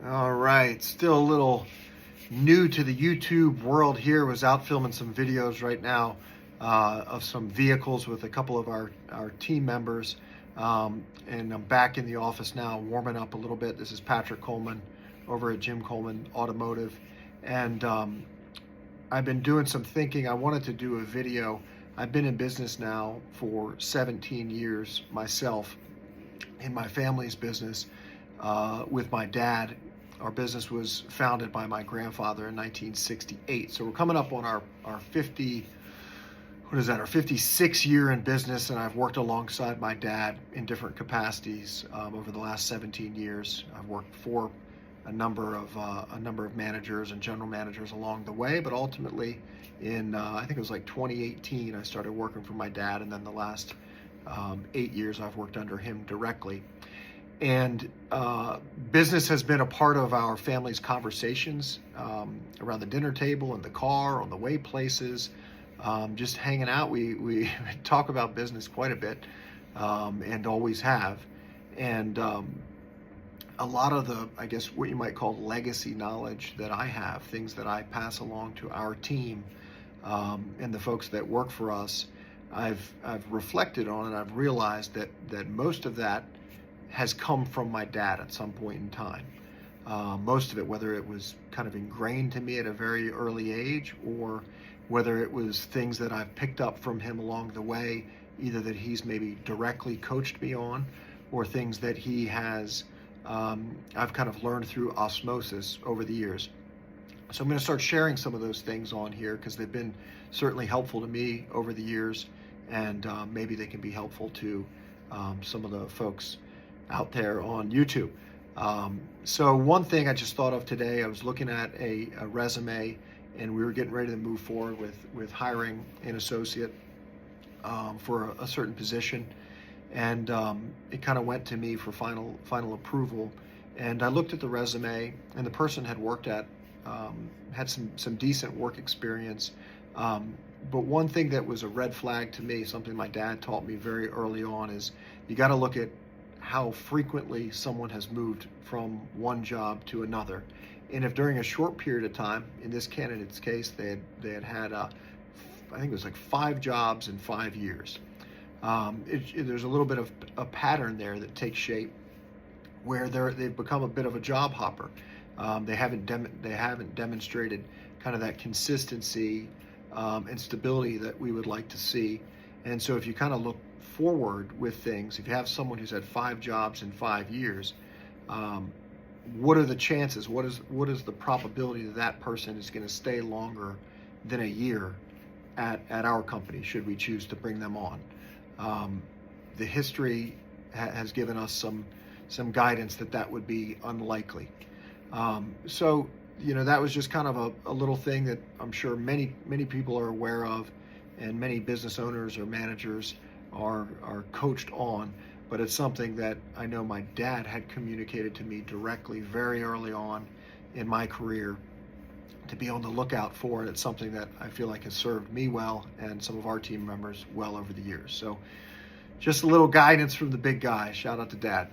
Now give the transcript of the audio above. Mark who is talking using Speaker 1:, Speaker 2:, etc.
Speaker 1: All right, still a little new to the YouTube world here. Was out filming some videos right now of some vehicles with a couple of our team members. And I'm back in the office now, warming up a little bit. This is Patrick Coleman over at Jim Coleman Automotive. And I've been doing some thinking. I wanted to do a video. I've been in business now for 17 years myself in my family's business with my dad. Our business was founded by my grandfather in 1968. So we're coming up on our 56 year in business, and I've worked alongside my dad in different capacities over the last 17 years. I've worked for a number of managers and general managers along the way, but ultimately in I think it was like 2018 I started working for my dad, and then the last 8 years I've worked under him directly. And business has been a part of our family's conversations around the dinner table, in the car, on the way places, just hanging out. We talk about business quite a bit and always have. And a lot of the, I guess, what you might call legacy knowledge that I have, things that I pass along to our team and the folks that work for us, I've reflected on, and I've realized that most of that has come from my dad at some point in time. Most of it, whether it was kind of ingrained to me at a very early age, or whether it was things that I've picked up from him along the way, either that he's maybe directly coached me on, or things that he has, I've kind of learned through osmosis over the years. So I'm going to start sharing some of those things on here because they've been certainly helpful to me over the years, and maybe they can be helpful to some of the folks out there on YouTube. So one thing I just thought of today, I was looking at a resume, and we were getting ready to move forward with hiring an associate for a certain position, and it kind of went to me for final approval. And I looked at the resume, and the person had worked at had some decent work experience, but one thing that was a red flag to me, something my dad taught me very early on, is you got to look at how frequently someone has moved from one job to another. And if during a short period of time, in this candidate's case, they had I think it was like 5 jobs in 5 years. There's a little bit of a pattern there that takes shape, where they've become a bit of a job hopper. They haven't demonstrated kind of that consistency and stability that we would like to see. And so if you kind of look forward with things, if you have someone who's had 5 jobs in 5 years, what are the chances? What is the probability that that person is going to stay longer than a year at our company, should we choose to bring them on? The history has given us some guidance that would be unlikely. So that was just kind of a little thing that I'm sure many people are aware of, and many business owners or managers are coached on, but it's something that I know my dad had communicated to me directly very early on in my career to be on the lookout for, and it's something that I feel like has served me well and some of our team members well over the years. So just a little guidance from the big guy. Shout out to Dad.